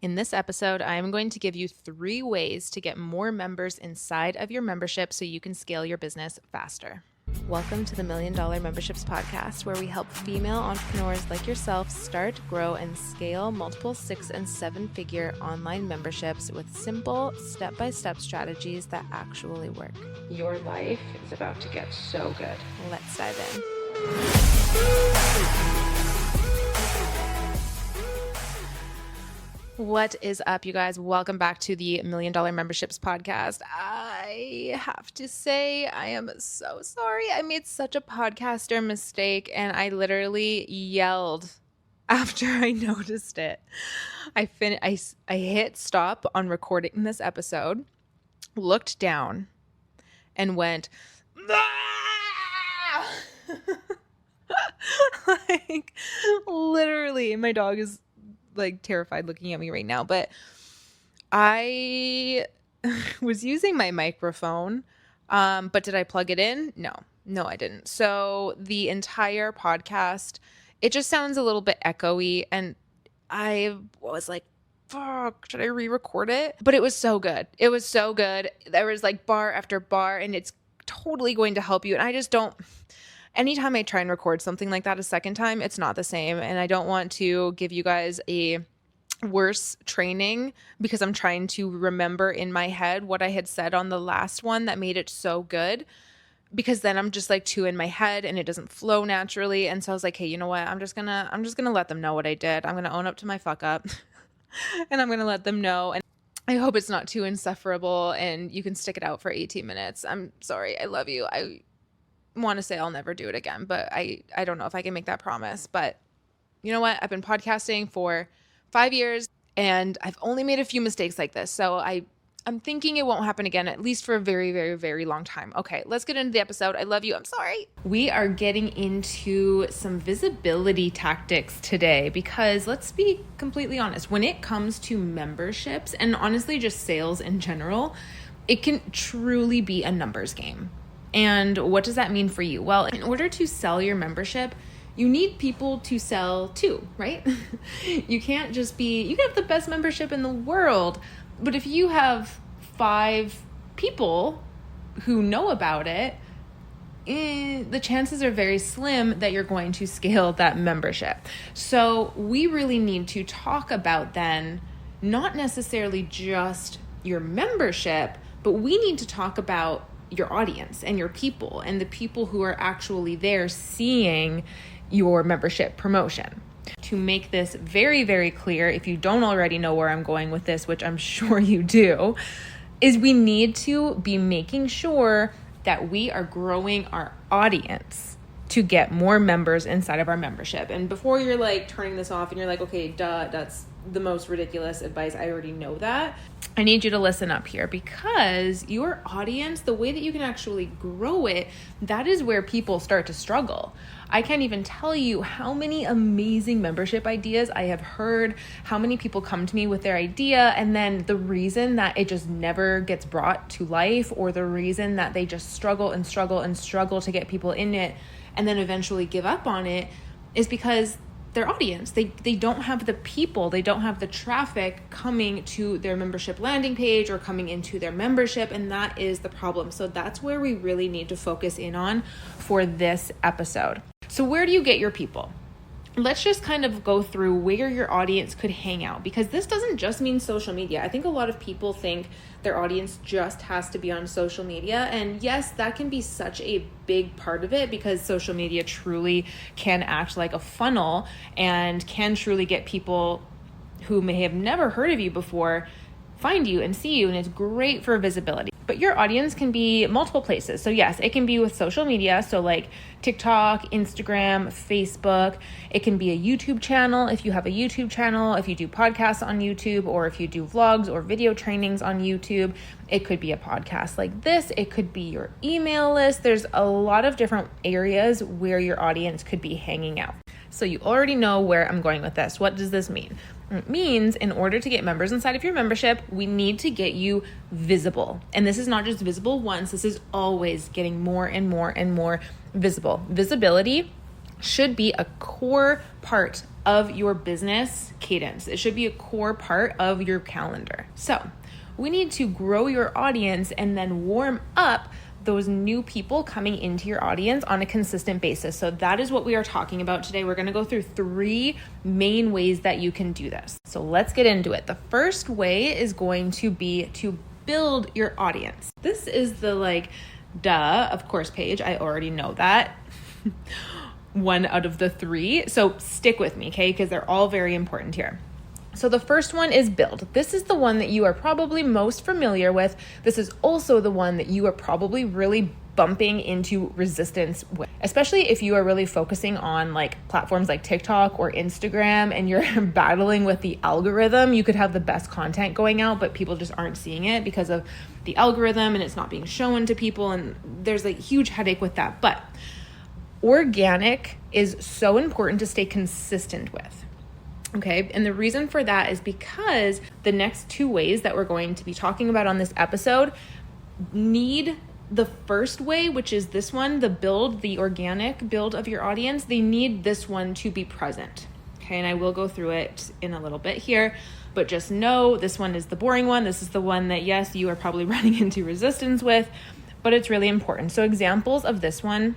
In this episode, I am going to give you 3 ways to get more members inside of your membership so you can scale your business faster. Welcome to the $1 Million Memberships Podcast, where we help female entrepreneurs like yourself start, grow, and scale multiple 6- and 7-figure online memberships with simple, step-by-step strategies that actually work. Your life is about to get so good. Let's dive in. What is up, you guys? Welcome back to the $1 Million Memberships Podcast. I have to say, I am so sorry. I made such a podcaster mistake, and I literally yelled after I noticed it. I hit stop on recording this episode, looked down, and went, "Ah!" Like, literally, my dog is like terrified looking at me right now, but I was using my microphone, but did I plug it in? No, I didn't. So the entire podcast, it just sounds a little bit echoey, and I was like, fuck, should I re-record it? But it was so good. It was so good. There was like bar after bar, and it's totally going to help you. And I just don't, anytime I try and record something like that a second time, it's not the same. And I don't want to give you guys a worse training because I'm trying to remember in my head what I had said on the last one that made it so good, because then I'm just like too in my head and it doesn't flow naturally. And so I was like, hey, you know what? I'm just gonna let them know what I did. I'm gonna own up to my fuck up and I'm gonna let them know. And I hope it's not too insufferable and you can stick it out for 18 minutes. I'm sorry. I love you. I want to say I'll never do it again, but I don't know if I can make that promise. But you know what? I've been podcasting for 5 years and I've only made a few mistakes like this. So I'm thinking it won't happen again, at least for a very, very, very long time. Okay, let's get into the episode. I love you. I'm sorry. We are getting into some visibility tactics today because let's be completely honest. When it comes to memberships and honestly just sales in general, it can truly be a numbers game. And what does that mean for you? Well, in order to sell your membership, you need people to sell to, right? You can't just you can have the best membership in the world, but if you have 5 people who know about it, the chances are very slim that you're going to scale that membership. So we really need to talk about then, not necessarily just your membership, but we need to talk about your audience and your people and the people who are actually there seeing your membership promotion. To make this very, very clear, if you don't already know where I'm going with this, which I'm sure you do, is we need to be making sure that we are growing our audience to get more members inside of our membership. And before you're like turning this off and you're like, okay, duh, that's the most ridiculous advice. I already know that. I need you to listen up here, because your audience, the way that you can actually grow it, that is where people start to struggle. I can't even tell you how many amazing membership ideas I have heard, how many people come to me with their idea, and then the reason that it just never gets brought to life, or the reason that they just struggle and struggle and struggle to get people in it and then eventually give up on it, is because their audience, they don't have the people, they don't have the traffic coming to their membership landing page or coming into their membership, and that is the problem. So that's where we really need to focus in on for this episode. So where do you get your people? Let's just kind of go through where your audience could hang out, because this doesn't just mean social media. I think a lot of people think their audience just has to be on social media. And yes, that can be such a big part of it, because social media truly can act like a funnel and can truly get people who may have never heard of you before find you and see you, and it's great for visibility. But your audience can be multiple places. So yes, it can be with social media. So like TikTok, Instagram, Facebook. It can be a YouTube channel if you have a YouTube channel, if you do podcasts on YouTube, or if you do vlogs or video trainings on YouTube. It could be a podcast like this. It could be your email list. There's a lot of different areas where your audience could be hanging out. So you already know where I'm going with this. What does this mean? It means in order to get members inside of your membership, we need to get you visible. And this is not just visible once, this is always getting more and more and more visible. Visibility should be a core part of your business cadence. It should be a core part of your calendar. So we need to grow your audience and then warm up those new people coming into your audience on a consistent basis. So that is what we are talking about today. We're going to go through 3 main ways that you can do this. So let's get into it. The first way is going to be to build your audience. This is the duh, of course, page. I already know that. 1 out of the 3. So stick with me, okay? Because they're all very important here. So the first one is build. This is the one that you are probably most familiar with. This is also the one that you are probably really bumping into resistance with, especially if you are really focusing on platforms like TikTok or Instagram and you're battling with the algorithm. You could have the best content going out, but people just aren't seeing it because of the algorithm and it's not being shown to people. And there's a huge headache with that. But organic is so important to stay consistent with. Okay. And the reason for that is because the next 2 ways that we're going to be talking about on this episode need the first way, which is this one, the organic build of your audience. They need this one to be present. Okay. And I will go through it in a little bit here, but just know this one is the boring one. This is the one that, yes, you are probably running into resistance with, but it's really important. So examples of this one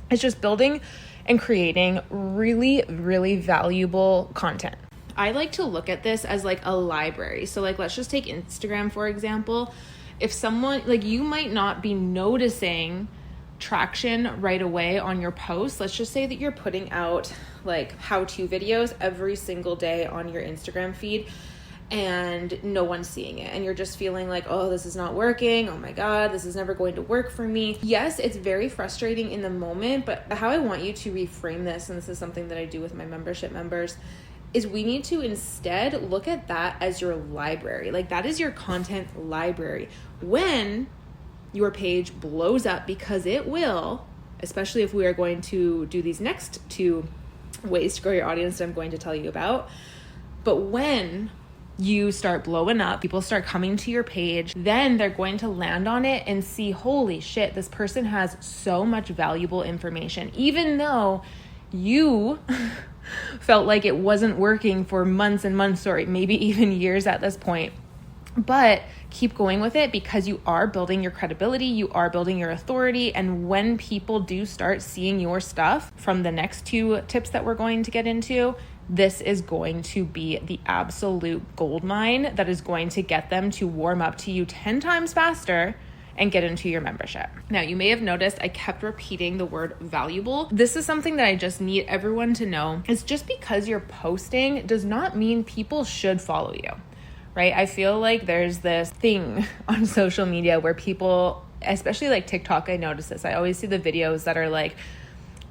is just building and creating really, really valuable content. I like to look at this as a library. So let's just take Instagram, for example. If someone, you might not be noticing traction right away on your posts. Let's just say that you're putting out how-to videos every single day on your Instagram feed and no one's seeing it. And you're just feeling oh, this is not working. Oh my God, this is never going to work for me. Yes, it's very frustrating in the moment, but how I want you to reframe this, and this is something that I do with my membership members, is we need to instead look at that as your library. That is your content library. When your page blows up, because it will, especially if we are going to do these next 2 ways to grow your audience that I'm going to tell you about. But when you start blowing up, people start coming to your page, then they're going to land on it and see, holy shit, this person has so much valuable information. Even though you felt like it wasn't working for months and months, or maybe even years at this point. But keep going with it because you are building your credibility, you are building your authority. And when people do start seeing your stuff from the next 2 tips that we're going to get into, this is going to be the absolute gold mine that is going to get them to warm up to you 10 times faster and get into your membership. Now, you may have noticed I kept repeating the word valuable. This is something that I just need everyone to know. It's just because you're posting does not mean people should follow you, right? I feel like there's this thing on social media where people, especially TikTok, I notice this. I always see the videos that are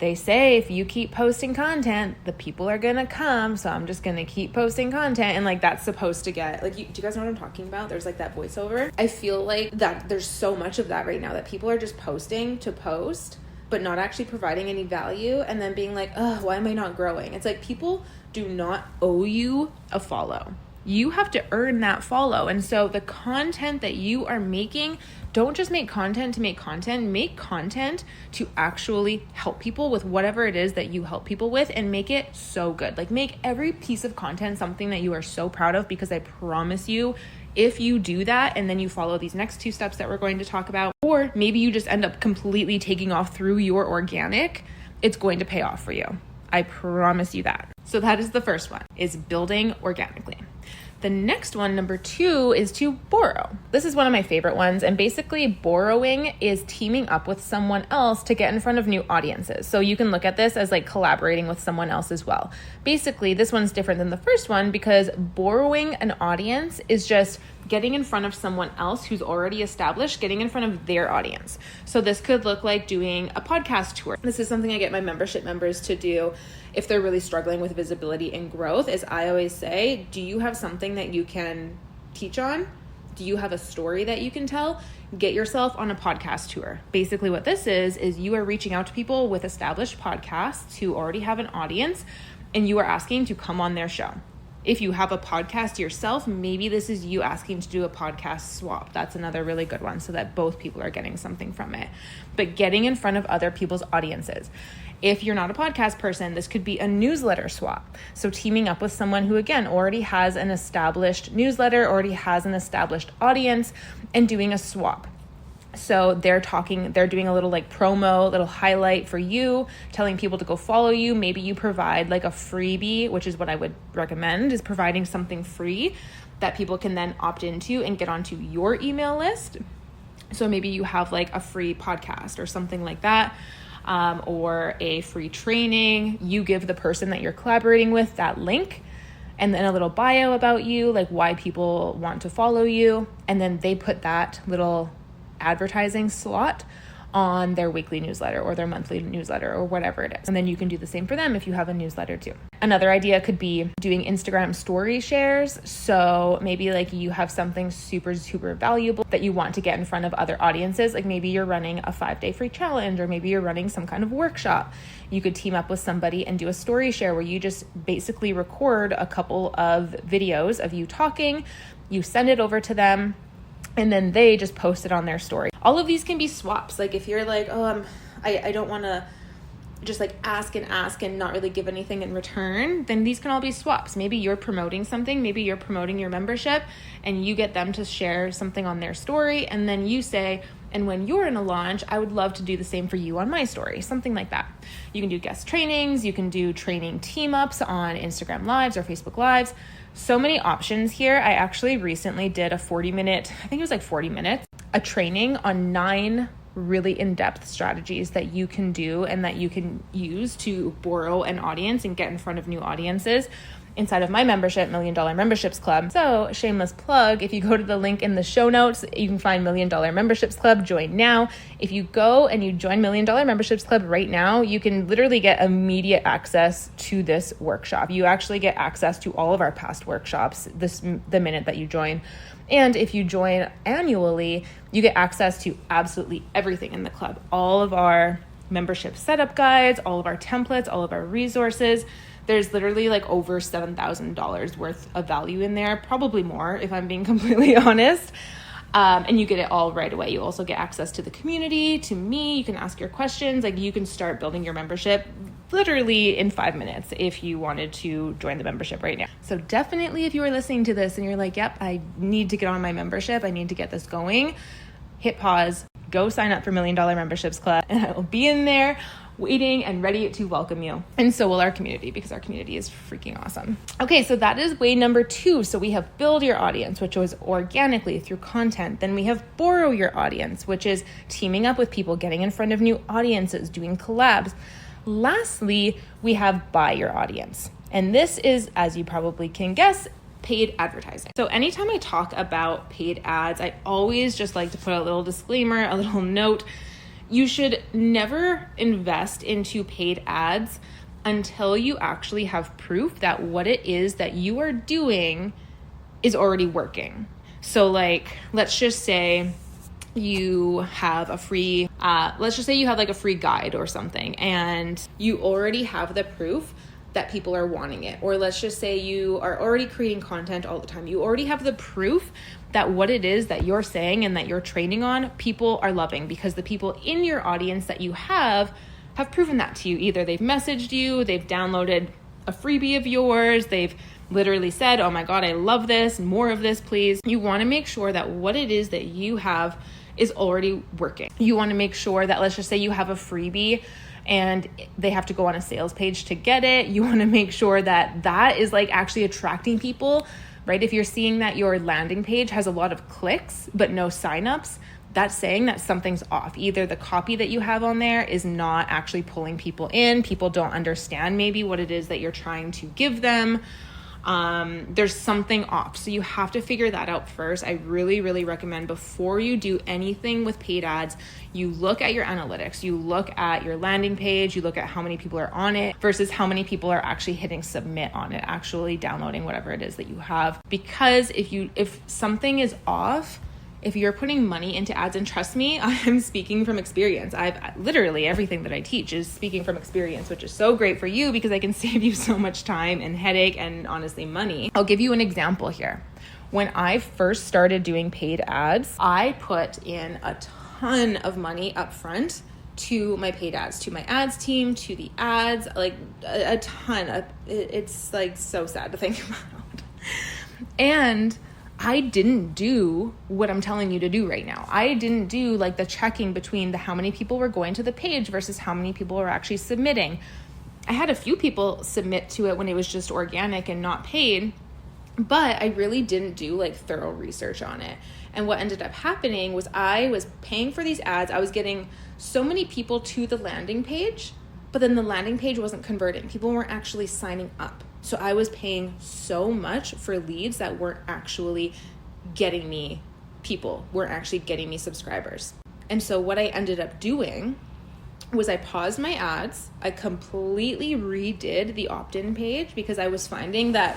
they say if you keep posting content, the people are going to come. So I'm just going to keep posting content. And that's supposed to get do you guys know what I'm talking about? There's that voiceover. I feel that there's so much of that right now that people are just posting to post, but not actually providing any value. And then being oh, why am I not growing? It's people do not owe you a follow. You have to earn that follow. And so the content that you are making, don't just make content to make content to actually help people with whatever it is that you help people with, and make it so good. Make every piece of content something that you are so proud of, because I promise you, if you do that and then you follow these next 2 steps that we're going to talk about, or maybe you just end up completely taking off through your organic, it's going to pay off for you. I promise you that. So that is the first one, is building organically. The next one, number 2, is to borrow. This is one of my favorite ones. And basically borrowing is teaming up with someone else to get in front of new audiences. So you can look at this as collaborating with someone else as well. Basically, this one's different than the first one because borrowing an audience is just getting in front of someone else who's already established, getting in front of their audience. So this could look like doing a podcast tour. This is something I get my membership members to do if they're really struggling with visibility and growth. Is I always say, do you have something that you can teach on? Do you have a story that you can tell? Get yourself on a podcast tour. Basically what this is you are reaching out to people with established podcasts who already have an audience, and you are asking to come on their show. If you have a podcast yourself, maybe this is you asking to do a podcast swap. That's another really good one, so that both people are getting something from it. But getting in front of other people's audiences. If you're not a podcast person, this could be a newsletter swap. So teaming up with someone who, again, already has an established newsletter, already has an established audience, and doing a swap. So they're doing a little like promo, little highlight for you, telling people to go follow you. Maybe you provide like a freebie, which is what I would recommend, is providing something free that people can then opt into and get onto your email list. So maybe you have like a free podcast or something like that, or a free training. You give the person that you're collaborating with that link, and then a little bio about you, like why people want to follow you. And then they put that little advertising slot on their weekly newsletter or their monthly newsletter or whatever it is. And then you can do the same for them if you have a newsletter too. Another idea could be doing Instagram story shares. So maybe like you have something super, super valuable that you want to get in front of other audiences. Like maybe you're running a 5-day free challenge, or maybe you're running some kind of workshop. You could team up with somebody and do a story share where you just basically record a couple of videos of you talking, you send it over to them, and then they just post it on their story. All of these can be swaps. Like if you're like, I don't want to just like ask and not really give anything in return, then these can all be swaps. Maybe you're promoting something, maybe you're promoting your membership, and you get them to share something on their story, and then you say, and when you're in a launch, I would love to do the same for you on my story, something like that. You can do guest trainings, you can do training team ups on Instagram Lives or Facebook Lives. So many options here. I actually recently did a 40 minutes, a training on 9 really in-depth strategies that you can do and that you can use to borrow an audience and get in front of new audiences inside of my membership, $1 Million Memberships Club. So shameless plug, if you go to the link in the show notes, you can find $1 Million Memberships Club, join now. If you go and you join $1 Million Memberships Club right now, you can literally get immediate access to this workshop. You actually get access to all of our past workshops the minute that you join. And if you join annually, you get access to absolutely everything in the club. All of our membership setup guides, all of our templates, all of our resources. There's literally like over $7,000 worth of value in there, probably more if I'm being completely honest. And you get it all right away. You also get access to the community, to me. You can ask your questions. Like you can start building your membership literally in 5 minutes if you wanted to join the membership right now. So definitely if you are listening to this and you're like, yep, I need to get on my membership, I need to get this going, hit pause, go sign up for $1 Million Memberships Club, and I will be in there waiting and ready to welcome you. And so will our community, because our community is freaking awesome. Okay, so that is way number 2. So we have build your audience, which was organically through content. Then we have borrow your audience, which is teaming up with people, getting in front of new audiences, doing collabs. Lastly, we have buy your audience. And this is, as you probably can guess, paid advertising. So anytime I talk about paid ads, I always just like to put a little disclaimer, a little note. You should never invest into paid ads until you actually have proof that what it is that you are doing is already working. So like, let's just say you have a free, like a free guide or something, and you already have the proof that people are wanting it. Or let's just say you are already creating content all the time. You already have the proof that what it is that you're saying and that you're training on, people are loving, because the people in your audience that you have proven that to you. Either they've messaged you, they've downloaded a freebie of yours, they've literally said, oh my God, I love this, more of this, please. You want to make sure that what it is that you have is already working. You want to make sure that, let's just say you have a freebie and they have to go on a sales page to get it. You want to make sure that that is like actually attracting people, right? If you're seeing that your landing page has a lot of clicks but no signups, that's saying that something's off. Either the copy that you have on there is not actually pulling people in. People don't understand maybe what it is that you're trying to give them. There's something off. So you have to figure that out first. I really, really recommend before you do anything with paid ads, you look at your analytics, you look at your landing page, you look at how many people are on it versus how many people are actually hitting submit on it, actually downloading whatever it is that you have. Because if something is off, if you're putting money into ads, and trust me, I'm speaking from experience. I've literally everything that I teach is speaking from experience, which is so great for you because I can save you so much time and headache and honestly money. I'll give you an example here. When I first started doing paid ads, I put in a ton of money up front to my paid ads, to my ads team, to the ads, like a ton. It's like so sad to think about. And I didn't do what I'm telling you to do right now. I didn't do like the checking between how many people were going to the page versus how many people were actually submitting. I had a few people submit to it when it was just organic and not paid, but I really didn't do like thorough research on it. And what ended up happening was I was paying for these ads. I was getting so many people to the landing page, but then the landing page wasn't converting. People weren't actually signing up. So I was paying so much for leads that weren't actually getting me people, weren't actually getting me subscribers. And so what I ended up doing was I paused my ads. I completely redid the opt-in page because I was finding that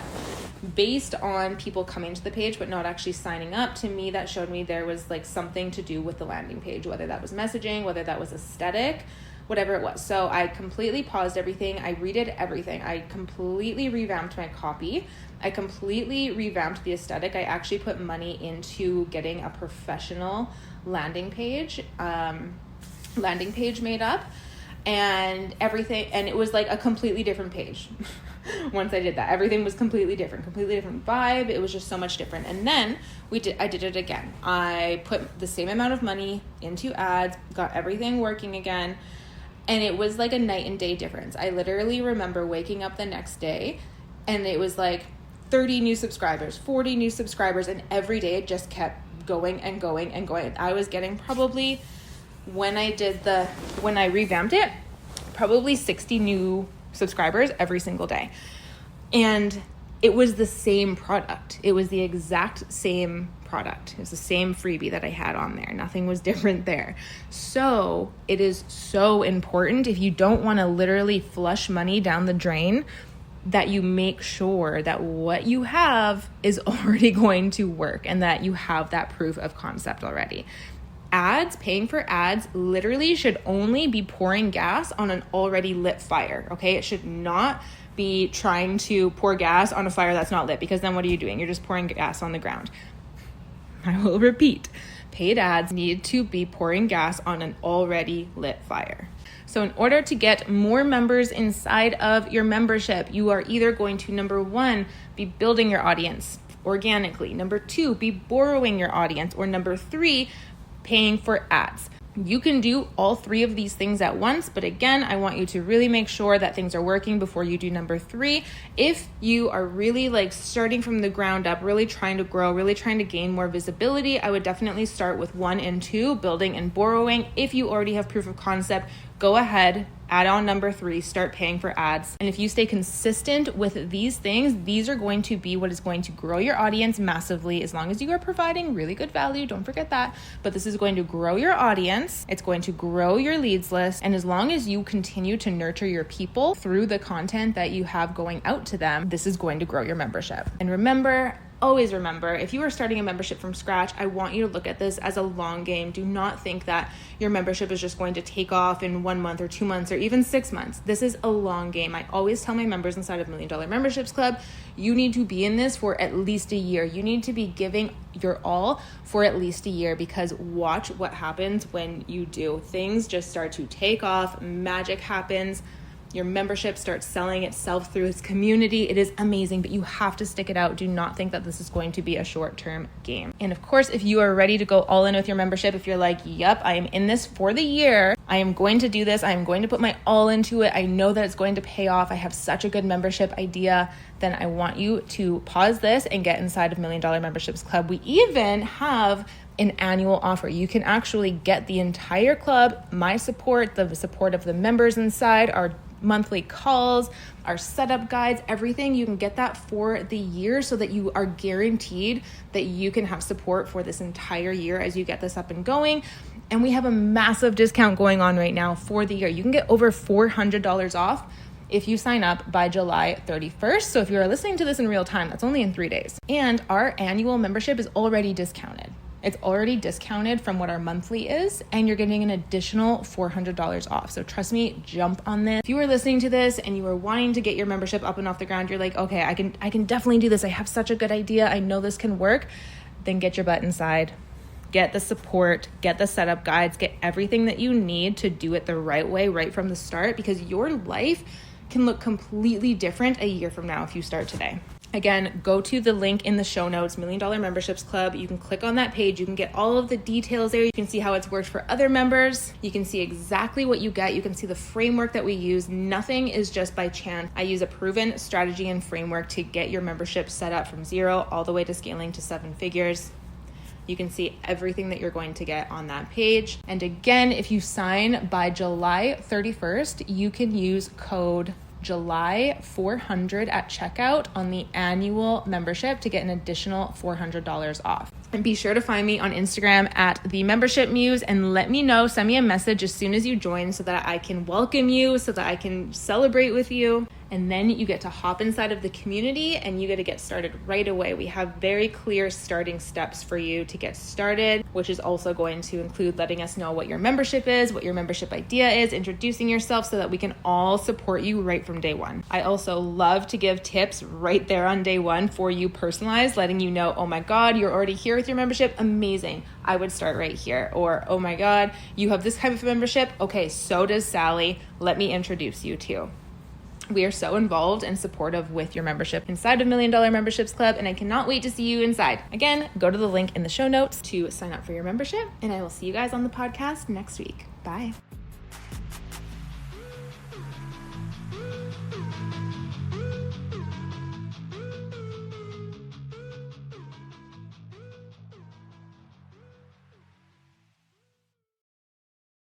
based on people coming to the page but not actually signing up, to me that showed me there was like something to do with the landing page, whether that was messaging, whether that was aesthetic, whatever it was. So I completely paused everything. I redid everything. I completely revamped my copy. I completely revamped the aesthetic. I actually put money into getting a professional landing page made up and everything. And it was like a completely different page. Once I did that, everything was completely different vibe. It was just so much different. And then I did it again. I put the same amount of money into ads, got everything working again. And it was like a night and day difference. I literally remember waking up the next day and it was like 30 new subscribers, 40 new subscribers. And every day it just kept going and going and going. I was getting probably, when I revamped it, probably 60 new subscribers every single day. And it was the same product. It was the exact same product. It was the same freebie that I had on there. Nothing was different there. So it is so important, if you don't want to literally flush money down the drain, that you make sure that what you have is already going to work and that you have that proof of concept already. Ads, paying for ads, literally should only be pouring gas on an already lit fire, okay? It should not be trying to pour gas on a fire that's not lit, because then what are you doing? You're just pouring gas on the ground. I will repeat, paid ads need to be pouring gas on an already lit fire. So in order to get more members inside of your membership, you are either going to, number one, be building your audience organically. Number two, be borrowing your audience. Or number three, paying for ads. You can do all three of these things at once, but again, I want you to really make sure that things are working before you do number three. If you are really like starting from the ground up, really trying to grow, really trying to gain more visibility, I would definitely start with 1 and 2, building and borrowing. If you already have proof of concept, go ahead, add on number 3, start paying for ads. And if you stay consistent with these things, these are going to be what is going to grow your audience massively, as long as you are providing really good value. Don't forget that. But this is going to grow your audience. It's going to grow your leads list. And as long as you continue to nurture your people through the content that you have going out to them, this is going to grow your membership. And remember, always remember, if you are starting a membership from scratch, I want you to look at this as a long game. Do not think that your membership is just going to take off in 1 month or 2 months or even 6 months. This is a long game. I always tell my members inside of $1 Million Memberships Club, you need to be in this for at least a year. You need to be giving your all for at least a year, because watch what happens when you do. Things just start to take off. Magic happens. Your membership starts selling itself through its community. It is amazing, but you have to stick it out. Do not think that this is going to be a short-term game. And of course, if you are ready to go all in with your membership, if you're like, yep, I am in this for the year, I am going to do this, I am going to put my all into it, I know that it's going to pay off, I have such a good membership idea, then I want you to pause this and get inside of $1 Million Memberships Club. We even have an annual offer. You can actually get the entire club, my support, the support of the members inside, our monthly calls, our setup guides, everything. You can get that for the year so that you are guaranteed that you can have support for this entire year as you get this up and going. And we have a massive discount going on right now for the year. You can get over $400 off if you sign up by July 31st. So if you're listening to this in real time, that's only in 3 days. And our annual membership is already discounted. It's already discounted from what our monthly is, and you're getting an additional $400 off. So trust me, jump on this. If you are listening to this and you are wanting to get your membership up and off the ground, you're like, okay, I can definitely do this. I have such a good idea. I know this can work. Then get your butt inside. Get the support, get the setup guides, get everything that you need to do it the right way right from the start, because your life can look completely different a year from now if you start today. Again, go to the link in the show notes, $1 Million Memberships Club. You can click on that page. You can get all of the details there. You can see how it's worked for other members. You can see exactly what you get. You can see the framework that we use. Nothing is just by chance. I use a proven strategy and framework to get your membership set up from 0 all the way to scaling to 7 figures. You can see everything that you're going to get on that page. And again, if you sign by July 31st, you can use code July 400 at checkout on the annual membership to get an additional $400 off. And be sure to find me on Instagram at The Membership Muse and let me know, send me a message as soon as you join so that I can welcome you, so that I can celebrate with you. And then you get to hop inside of the community and you get to get started right away. We have very clear starting steps for you to get started, which is also going to include letting us know what your membership is, what your membership idea is, introducing yourself so that we can all support you right from day one. I also love to give tips right there on day one for you personalized, letting you know, oh my God, you're already here with your membership. Amazing. I would start right here. Or, oh my God, you have this type of membership. Okay, so does Sally. Let me introduce you to. We are so involved and supportive with your membership inside of $1 Million Memberships Club, and I cannot wait to see you inside. Again, go to the link in the show notes to sign up for your membership, and I will see you guys on the podcast next week. Bye.